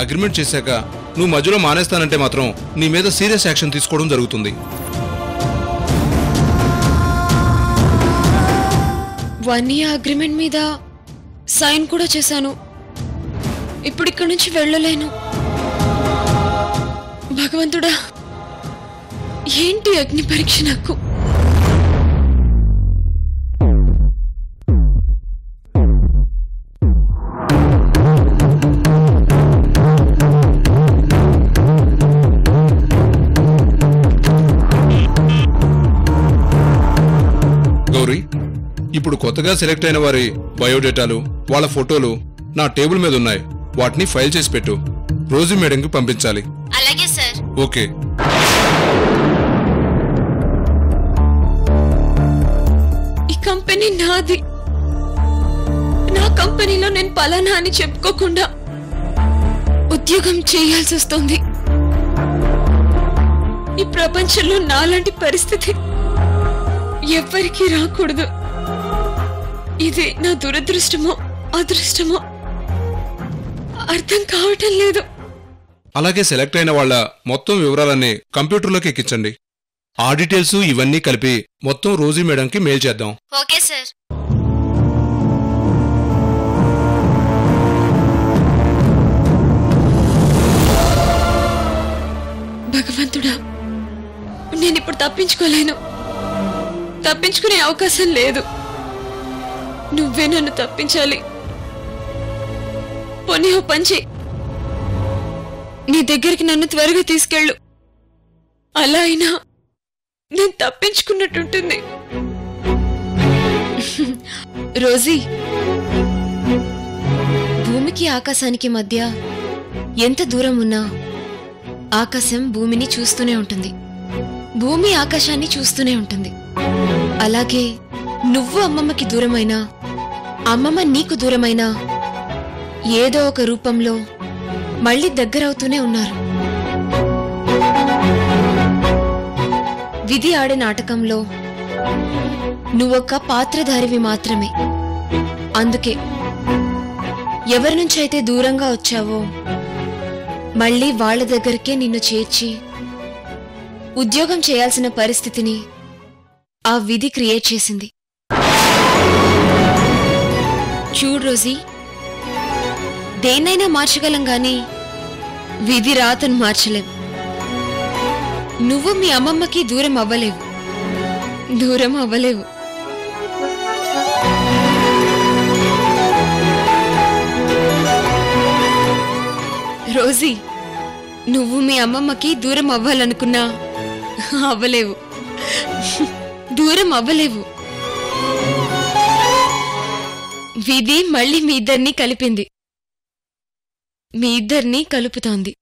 Agreement చేశాక నువ్వు మధ్యలో మానేస్తానంటే మాత్రం నీ మీద సీరియస్ యాక్షన్ తీసుకోవడం జరుగుతుంది. వన్ ఇయర్ అగ్రిమెంట్ మీద సైన్ కూడా చేశాను. ఇప్పుడు ఇక్కడి నుంచి వెళ్ళలేను. భగవంతుడా, ఏంటి అగ్ని పరీక్ష నాకు? గౌరీ, ఇప్పుడు కొత్తగా సెలెక్ట్ అయిన వారి బయోడేటాలు, వాళ్ళ ఫోటోలు నా టేబుల్ మీద ఉన్నాయి. వాటిని ఫైల్ చేసి పెట్టు. రోజు మేడంకి పంపించాలి. అలాగే సార్. ఓకే. ఈ కంపెనీ నాది. నా కంపెనీలో నేను పలానా అని చెప్పుకోకుండా ఉద్యోగం చేయాల్సి వస్తుంది. ఈ ప్రపంచంలో నాలాంటి పరిస్థితి ఎవ్వరికీ రాకూడదు. ఇది నా దురదృష్టమో అదృష్టమో అర్థం కావటం లేదు. అలాగే సెలెక్ట్ అయిన వాళ్ళ మొత్తం వివరాలన్నీ కంప్యూటర్లోకి ఎక్కించండి. ఆ డీటెయిల్స్ ఇవన్నీ కలిపి మొత్తం రోజీ మేడంకి మెయిల్ చేద్దాం. Okay sir. భగవంతుడా, నేనిప్పుడు తప్పించుకోలేను. తప్పించుకునే అవకాశం లేదు. నువ్వే నన్ను తప్పించాలి. పోనీ ఓ పంచి, నీ దగ్గరికి నన్ను త్వరగా తీసుకెళ్ళు. అలా అయినా నేను తప్పించుకున్నట్టుంటుంది. రోజీ, భూమికి ఆకాశానికి మధ్య ఎంత దూరం ఉన్నా ఆకాశం భూమిని చూస్తూనే ఉంటుంది, భూమి ఆకాశాన్ని చూస్తూనే ఉంటుంది. అలాగే నువ్వు అమ్మమ్మకి దూరమైనా, అమ్మమ్మ నీకు దూరమైనా ఏదో ఒక రూపంలో మళ్ళీ దగ్గరవుతూనే ఉన్నారు. విధి ఆడే నాటకంలో నువ్వొక్క పాత్రధారివి మాత్రమే. అందుకే ఎవరి నుంచైతే దూరంగా వచ్చావో మళ్ళీ వాళ్ల దగ్గరికే నిన్ను చేర్చి ఉద్యోగం చేయాల్సిన పరిస్థితిని ఆ విధి క్రియేట్ చేసింది. చూడు రోజీ, దేన్నైనా మార్చగలం గాని విధి రాతను మార్చలేం. నువ్వు మీ అమ్మమ్మకి దూరం అవ్వలేవు. రోజీ, నువ్వు మీ అమ్మమ్మకి దూరం అవ్వాలనుకున్నా అవ్వలేవు. దూరం అవ్వలేవు. విధి మళ్ళీ మీ ఇద్దరినీ కలిపింది, మీ ఇద్దరినీ కలుపుతోంది.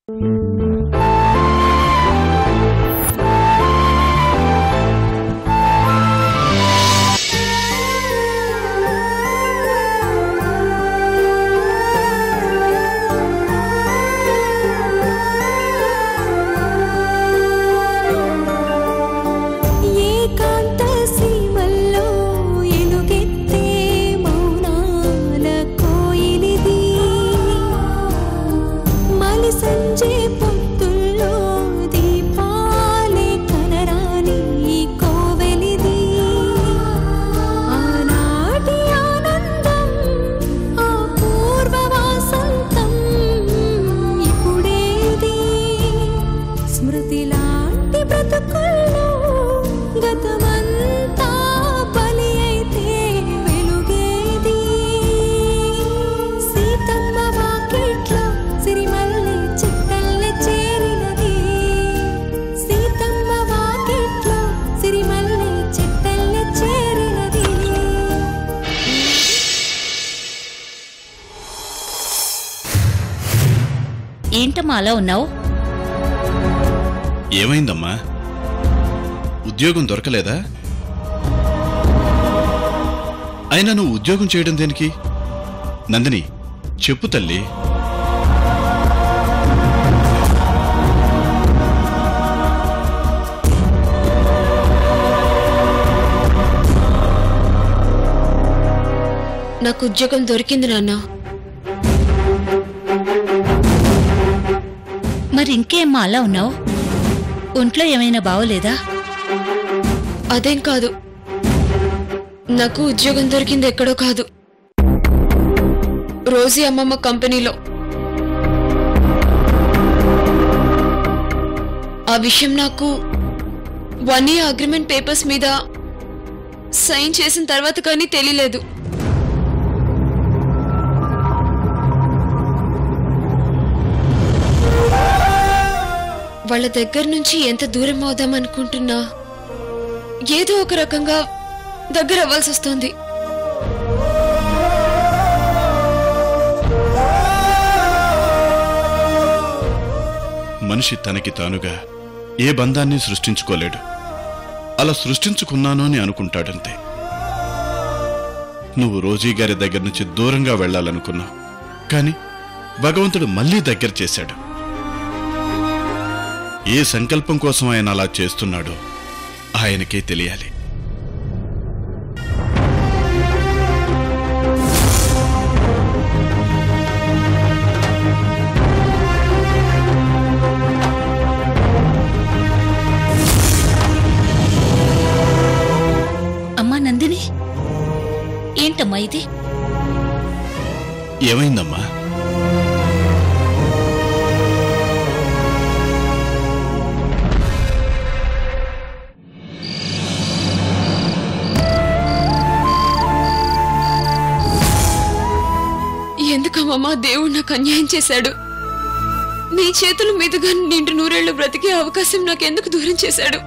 ఏంటమ్మా అలా ఉన్నావు? ఏమైందమ్మా? ఉద్యోగం దొరకలేదా? అయినా నువ్వు ఉద్యోగం చేయడం దేనికి? నందిని, చెప్పు తల్లి. నాకు ఉద్యోగం దొరికింది నాన్న. మరి ఇంకేమ్మా అలా ఉన్నావు? ఒంట్లో ఏమైనా బాగోలేదా? అదేం కాదు, నాకు ఉద్యోగం దొరికింది ఎక్కడో కాదు, రోజీ అమ్మమ్మ కంపెనీలో. ఆ విషయం నాకు 1 year అగ్రిమెంట్ పేపర్స్ మీద సైన్ చేసిన తర్వాత కానీ తెలియలేదు. వాళ్ళ దగ్గర నుంచి ఎంత దూరం అవుదాం అనుకుంటున్నా ఏదో ఒక రకంగా దగ్గర అవ్వాల్సి వస్తుంది. మనిషి తనకి తానుగా ఏ బంధాన్ని సృష్టించుకోలేడు. అలా సృష్టించుకున్నాను అని అనుకుంటాడంతే. నువ్వు రోజీ గారి దగ్గర నుంచి దూరంగా వెళ్లాలనుకున్నావు, కాని భగవంతుడు మళ్లీ దగ్గర చేశాడు. ఏ సంకల్పం కోసం ఆయన అలా చేస్తున్నాడో ఆయనకే తెలియాలి. అమ్మా నందిని, ఏంటమ్మా ఇది? ఏమైందమ్మా? ఎందుకమ్మా దేవుడు నాకు అన్యాయం చేశాడు? నీ చేతుల మీదుగా నిండు 100 ఏళ్లు బ్రతికే అవకాశం నాకెందుకు దూరం చేశాడు?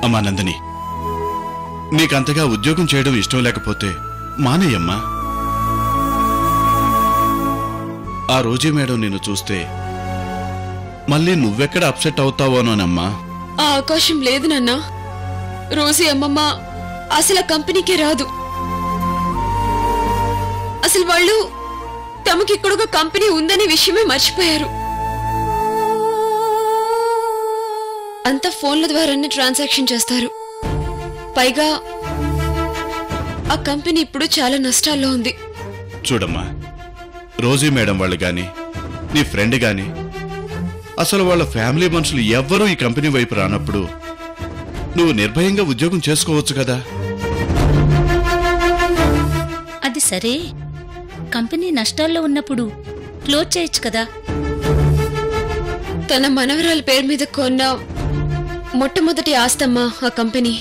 అమ్మా నందిని, నీకంతగా ఉద్యోగం చేయడం ఇష్టం లేకపోతే మానేయమ్మా. ఆ రోజీ మేడం నిన్ను చూస్తే మళ్ళీ నువ్వెక్కడ అప్సెట్ అవుతావోనమ్మా. ఆ అవకాశం లేదు నాన్న. రోజీ అమ్మమ్మ అసలు కంపెనీకే రాదు. అసలు వాళ్ళు తమకిక్కడొక కంపెనీ ఉందనే విషయమే మర్చిపోయారు. అంతా ఫోన్ల ద్వారానే ట్రాన్సాక్షన్ చేస్తారు. పైగా ఆ కంపెనీ ఇప్పుడు చాలా నష్టాల్లో ఉంది. చూడమ్మా, రోజీ మేడం వాళ్ళు గాని నీ ఫ్రెండ్ గాని అసలు వాళ్ళ ఫ్యామిలీ మనుషులు ఎవ్వరూ ఈ కంపెనీ వైపు రానప్పుడు నువ్వు నిర్భయంగా ఉద్యోగం చేసుకోవచ్చు కదా. అది సరే, కంపెనీ నష్టాల్లో ఉన్నప్పుడు క్లోజ్ చేయొచ్చు కదా. తన మనవరాల పేరు మీద కొన్న మొట్టమొదటి ఆస్తమ్మా ఆ కంపెనీ.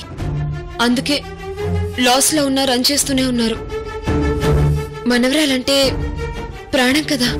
అందుకే లాస్ లో ఉన్న రన్ చేస్తూనే ఉన్నారు. మనవరాలంటే ప్రాణం కదా.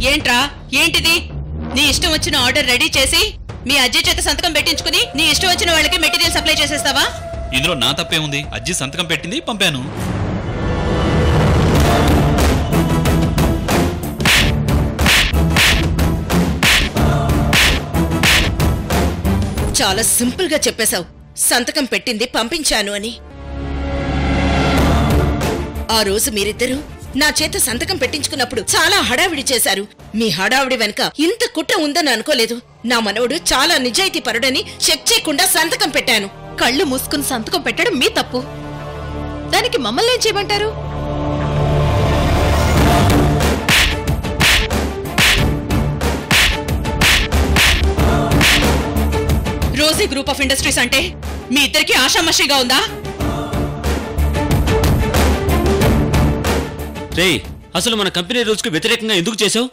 ఏంట్రా, ఏంటిది? నీ ఇష్టం వచ్చిన ఆర్డర్ రెడీ చేసి మీ అజ్జి చేత సంతకం పెట్టించుకుని నీ ఇష్టం వచ్చిన వాళ్ళకి మెటీరియల్ సప్లై చేసేస్తావా? ఇందులో నా తప్పే ఉంది? అజ్జి సంతకం పెట్టింది, పంపాను. చాలా సింపుల్ గా చెప్పేశావు, సంతకం పెట్టింది పంపించాను అని. ఆ రోజు మీరిద్దరూ నా చేత సంతకం పెట్టించుకున్నప్పుడు చాలా హడావిడి చేశారు. మీ హడావిడి వెనుక ఇంత కుట్ర ఉందని అనుకోలేదు. నా మనవడు చాలా నిజాయితీ పరుడని చెక్ చేయకుండా సంతకం పెట్టాను. కళ్ళు మూసుకుని సంతకం పెట్టడం మీ తప్పు. దానికి మమ్మల్ని ఏం చేయమంటారు? రోజీ గ్రూప్ ఆఫ్ ఇండస్ట్రీస్ అంటే మీ ఇద్దరికి ఆషామాషిగా ఉందా? రేయ్, అసలు మన కంపెనీ రూల్స్ కి వ్యతిరేకంగా ఎందుకు చేసావు?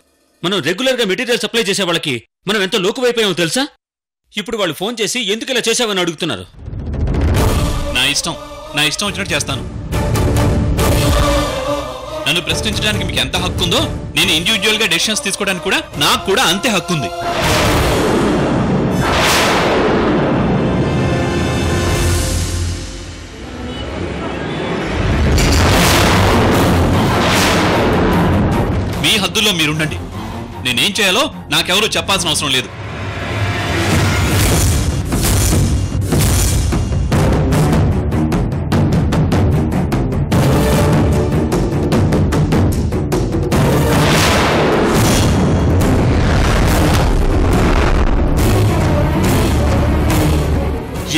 మనం రెగ్యులర్ గా మెటీరియల్ సప్లై చేసే వాళ్ళకి మనం ఎంత లోకువైపోయామో తెలుసా? ఇప్పుడు వాళ్ళు ఫోన్ చేసి ఎందుకు ఇలా చేసావని అడుగుతున్నారు. నా ఇష్టం వచ్చినట్టు చేస్తాను. నన్ను ప్రశ్నించడానికి మీకు ఎంత హక్కు ఉందో నేను ఇండివిజువల్ గా డెసిషన్స్ తీసుకోవడానికి కూడా నాకు కూడా అంతే హక్కు ఉంది. మీ హద్దుల్లో మీరుండండి. నేనేం చేయాలో నాకెవరూ చెప్పాల్సిన అవసరం లేదు.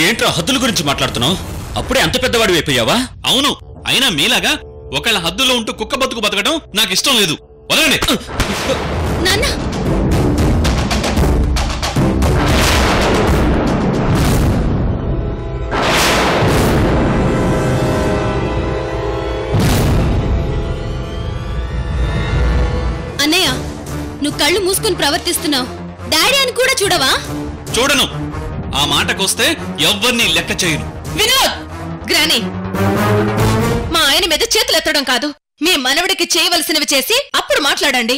ఏంట్రా హద్దుల గురించి మాట్లాడుతున్నావు? అప్పుడే అంత పెద్దవాడు అయిపోయావా? అవును, అయినా మీలాగా ఒకళ్ళ హద్దుల్లో ఉంటూ కుక్క బతుకు బతకడం నాకు ఇష్టం లేదు. వదలండి. నాన్న, అన్నయ్య, నువ్వు కళ్ళు మూసుకుని ప్రవర్తిస్తున్నావు. డాడీ అని కూడా చూడవా? చూడను. ఆ మాటకొస్తే ఎవ్వరిని లెక్క చేయను. వినోద్, గ్రానీ, మా ఆయన మీద చేతులెత్తడం కాదు, మీ మనవడికి చేయవలసినవి చేసి అప్పుడు మాట్లాడండి.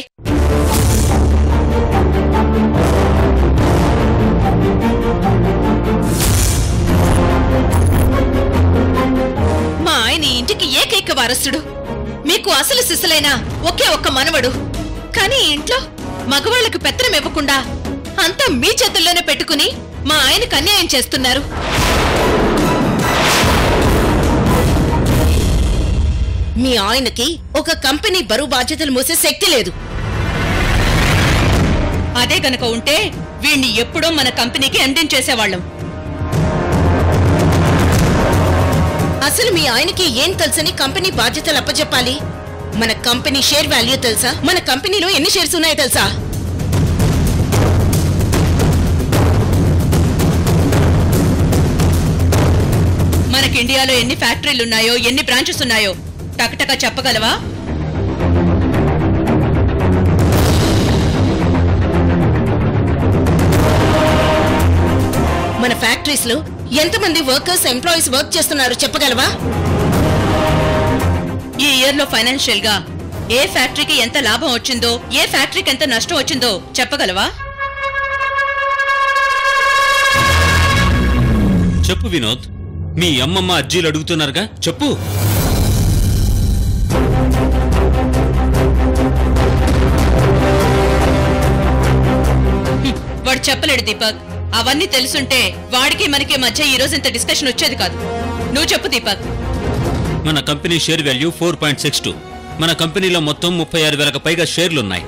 మా ఆయన ఇంటికి ఏకైక వారసుడు. మీకు అసలు సిసలైన ఒకే ఒక్క మనవడు. కానీ ఇంట్లో మగవాళ్లకు పెత్తనం ఇవ్వకుండా అంతా మీ చేతుల్లోనే పెట్టుకుని మా ఆయనకు అన్యాయం చేస్తున్నారు. మీ ఆయనకి ఒక కంపెనీ బరువు బాధ్యతలు మోసే శక్తి లేదు. అదే గనక ఉంటే వీణ్ణి ఎప్పుడో మన కంపెనీకి అందించేసేవాళ్ళం. అసలు మీ ఆయనకి ఏం తెలుసని కంపెనీ బాధ్యతలు అప్పచెప్పాలి? మన కంపెనీ షేర్ వాల్యూ తెలుసా? మన కంపెనీలో ఎన్ని షేర్స్ ఉన్నాయో తెలుసా? మనకి ఇండియాలో ఎన్ని ఫ్యాక్టరీలున్నాయో, ఎన్ని బ్రాంచెస్ ఉన్నాయో టకటక చెప్పగలవా? మన ఫ్యాక్టరీస్ లో ఎంతమంది వర్కర్స్, ఎంప్లాయీస్ వర్క్ చేస్తున్నారు చెప్పగలవా? ఈ ఇయర్ లో ఫైనాన్షియల్ గా ఏ ఫ్యాక్టరీకి ఎంత లాభం వచ్చిందో, ఏ ఫ్యాక్టరీకి ఎంత నష్టం వచ్చిందో చెప్పగలవా? చెప్పు వినోద్, మీ అమ్మమ్మ అజ్జీలు అడుగుతున్నారుగా, చెప్పు. వాడు చెప్పలేడు దీపక్. అవన్నీ తెలుసుంటే వాడికి మనకి మధ్య ఈ రోజు ఇంత డిస్కషన్ వచ్చేది కాదు. నువ్వు చెప్పు దీపక్. మన కంపెనీ షేర్ వాల్యూ 4.62. మన కంపెనీలో మొత్తం 36,000కు పైగా షేర్లున్నాయి.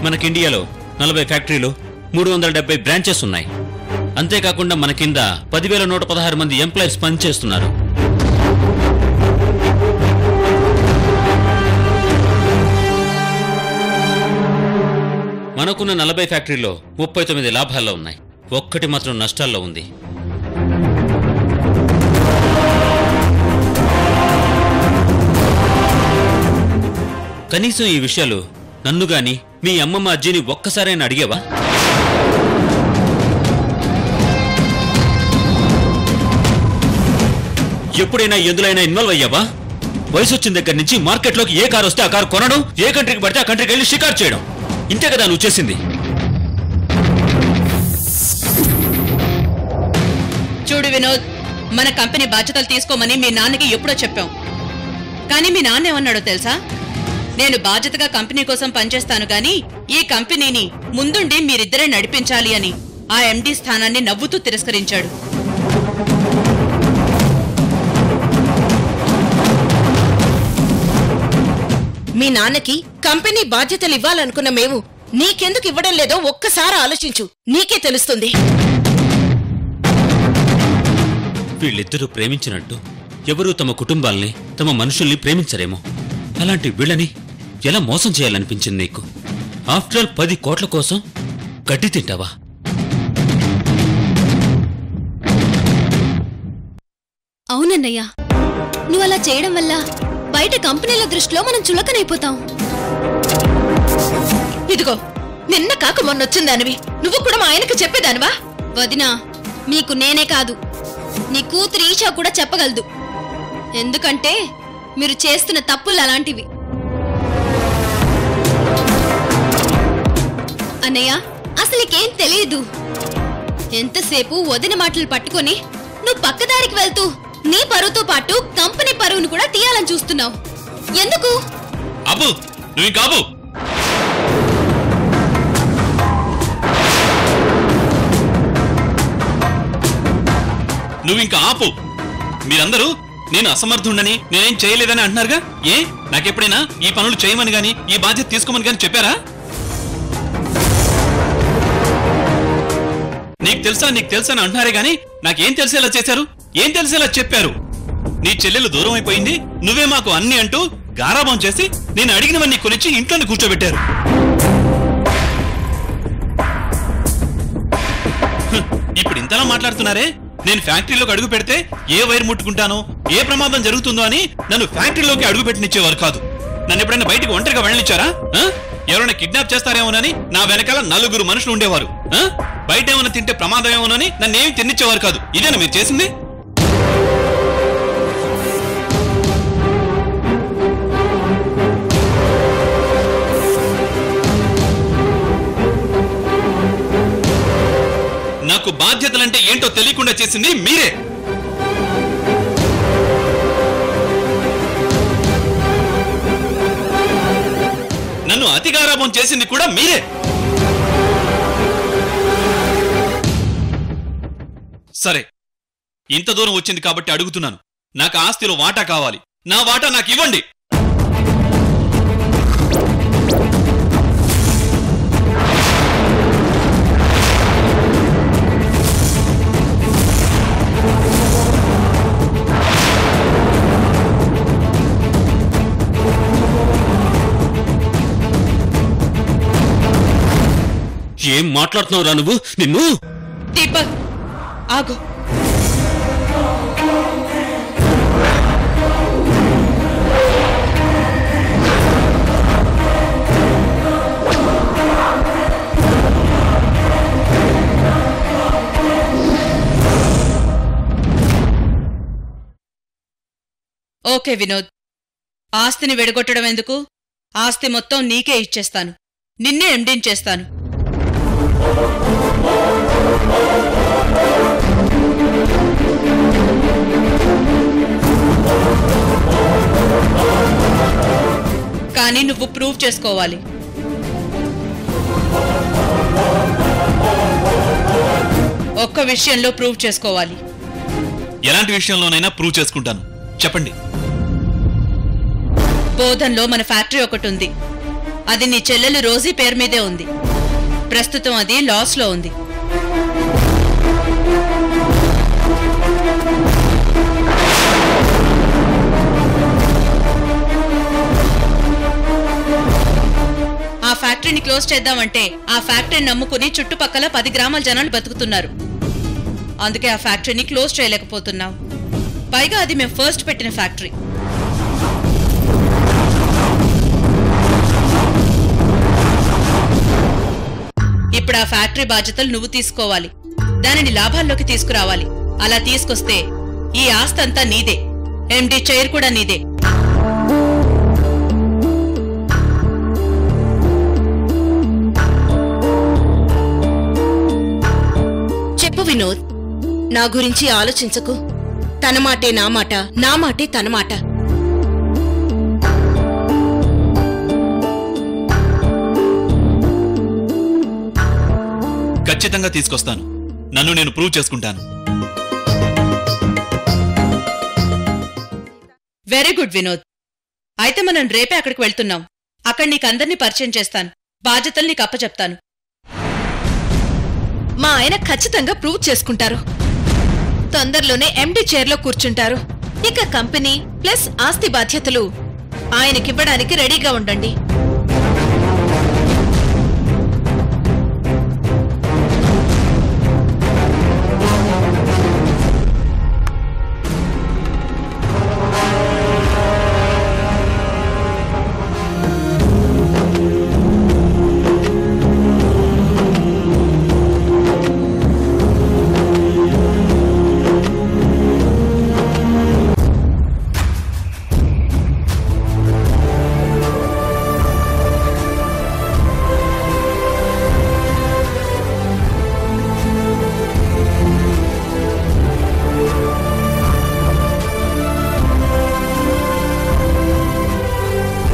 మనకి ఇండియాలో 40 ఫ్యాక్టరీలు, 370 బ్రాంచెస్ ఉన్నాయి. అంతేకాకుండా మన కింద 10,116 మంది ఎంప్లాయీస్ పనిచేస్తున్నారు. మనకున్న 40 ఫ్యాక్టరీలో 39 లాభాల్లో ఉన్నాయి. ఒక్కటి మాత్రం నష్టాల్లో ఉంది. కనీసం ఈ విషయాలు నన్ను గాని మీ అమ్మమ్మ అజ్జిని ఒక్కసారైనా అడిగేవా? ఎప్పుడైనా ఎందులైనా ఇన్వాల్వ్ అయ్యావా? వయసు వచ్చిన దగ్గర నుంచి మార్కెట్లోకి ఏ కారు వస్తే ఆ కారు కొనడం, ఏ కంట్రీకి పడితే ఆ కంట్రీకి వెళ్ళి షికారు చేయడం, ఇంతే కదా నువ్వు చేసింది? చూడు వినోద్, మన కంపెనీ బాధ్యతలు తీసుకోమని మీ నాన్నకి ఎప్పుడో చెప్పాం. కానీ మీ నాన్న ఏమన్నాడో తెలుసా? నేను బాధ్యతగా కంపెనీ కోసం పనిచేస్తాను గాని ఈ కంపెనీని ముందుండి మీరిద్దరే నడిపించాలి అని ఆ ఎండీ స్థానాన్ని నవ్వుతూ తిరస్కరించాడు. మీ నాన్నకి కంపెనీ బాధ్యతలు ఇవ్వాలనుకున్న మేము నీకెందుకు ఇవ్వడం లేదో ఒక్కసారి ఆలోచించు, నీకే తెలుస్తుంది. వీళ్ళిద్దరూ ప్రేమించినట్టు ఎవరూ తమ కుటుంబాల్ని తమ మనుషుల్ని ప్రేమించరేమో. అలాంటి వీళ్ళని ఎలా మోసం చేయాలనిపించింది నీకు? ఆఫ్టర్ ఆల్ 10 కోట్ల కోసం గడ్డి తింటావా? అవునన్నయ్య, నువ్వు అలా చేయడం వల్ల బయట కంపెనీల దృష్టిలో మనం చులకనైపోతాం. ఇదిగో, నిన్న కాక మొన్నొచ్చిందానివి, నువ్వు కూడా మా ఆయనకు చెప్పేదానివా? వదినా, మీకు నేనే కాదు, నీ కూతురు ఈషా కూడా చెప్పగలదు. ఎందుకంటే మీరు చేస్తున్న తప్పులు అలాంటివి. అన్నయ్య, అసలుకేం తెలియదు. ఎంతసేపు వదిన మాటలు పట్టుకొని నువ్వు పక్కదారికి వెళ్తూ నీ పరువుతో పాటు కంపెనీ పరువును కూడా తీయాలని చూస్తున్నావు. ఎందుకు? అబ్బు, నువ్వు కాబు. నువ్వింకా ఆపు. మీరందరూ నేను అసమర్థుండని, నేనేం చేయలేదని అంటున్నారుగా. ఏ, నాకెప్పుడైనా ఈ పనులు చేయమని గాని ఈ బాధ్యత తీసుకోమని గాని చెప్పారా? నీకు తెలుసా అని అంటున్నారే గాని నాకేం తెలిసేలా చేశారు? ఏం తెలిసేలా చెప్పారు? నీ చెల్లెలు దూరం అయిపోయింది, నువ్వే మాకు అన్ని అంటూ గారాబం చేసి నేను అడిగినవన్నీ కొనిచ్చి ఇంట్లోనే కూర్చోబెట్టారు. ఇప్పుడు ఇంతలా మాట్లాడుతున్నారే. నేను ఫ్యాక్టరీలోకి అడుగు పెడితే ఏ వైర్ ముట్టుకుంటానో, ఏ ప్రమాదం జరుగుతుందో అని నన్ను ఫ్యాక్టరీలోకి అడుగు పెట్టినిచ్చేవారు కాదు. నన్ను ఎప్పుడైనా బయటకు ఒంటరిగా వెళ్ళనిచ్చారా? ఎవరైనా కిడ్నాప్ చేస్తారేమోనని నా వెనకాల 4 మనుషులు ఉండేవారు. బయట ఏమైనా తింటే ప్రమాదం ఏమోనని నన్నేమి తినిచ్చేవారు కాదు. ఇదేనా మీరు చేసింది? నాకు బాధ్యతలంటే ఏంటో తెలియకుండా చేసింది మీరే. నన్ను అతిగారాభం చేసింది కూడా మీరే. సరే, ఇంత దూరం వచ్చింది కాబట్టి అడుగుతున్నాను. నాకు ఆస్తిలో వాటా కావాలి. నా వాటా నాకు ఇవ్వండి. ఏం మాట్లాడుతున్నావురా నువ్వు? నిన్ను దీపక్, ఆగు. ఓకే వినోద్, ఆస్తిని విడగొట్టడం ఎందుకు? ఆస్తి మొత్తం నీకే ఇచ్చేస్తాను. నిన్నే ఎండిన్ చేస్తాను. కానీ నువ్వు ప్రూవ్ చేసుకోవాలి. ఒక్క విషయంలో ప్రూవ్ చేసుకోవాలి. ఎలాంటి విషయంలోనైనా ప్రూవ్ చేసుకుంటాను, చెప్పండి. బోధన్లో మన ఫ్యాక్టరీ ఒకటి ఉంది. అది నీ చెల్లెలు రోజీ పేరు మీదే ఉంది. ప్రస్తుతం అది లాస్ లో ఉంది. ఆ ఫ్యాక్టరీని క్లోజ్ చేద్దామంటే ఆ ఫ్యాక్టరీని నమ్ముకుని చుట్టుపక్కల 10 గ్రామాల జనాలు బతుకుతున్నారు. అందుకే ఆ ఫ్యాక్టరీని క్లోజ్ చేయలేకపోతున్నాం. పైగా అది మేము ఫస్ట్ పెట్టిన ఫ్యాక్టరీ. ఇప్పుడు ఆ ఫ్యాక్టరీ బాధ్యతలు నువ్వు తీసుకోవాలి. దానిని లాభాల్లోకి తీసుకురావాలి. అలా తీసుకొస్తే ఈ ఆస్తి అంతా నీదే. ఎండి చైర్ కూడా నీదే. చెప్పు వినోద్, నా గురించి ఆలోచించకు. తన మాటే నా మాట, నా మాటే తన మాట. ఖచ్చితంగా తీసుకొస్తాను. నన్ను నేను ప్రూవ్ చేసుకుంటాను. Very good Vinod. అయితే మనం రేపే అక్కడికి వెళ్తున్నాం. అక్కడ నీకందర్నీ పరిచయం చేస్తాను, బాధ్యతలు నీకు అప్పచెప్తాను. మా ఆయన ఖచ్చితంగా ప్రూవ్ చేసుకుంటారు. తొందరలోనే ఎండి చైర్లో కూర్చుంటారు. ఇక కంపెనీ ప్లస్ ఆస్తి బాధ్యతలు ఆయనకివ్వడానికి రెడీగా ఉండండి.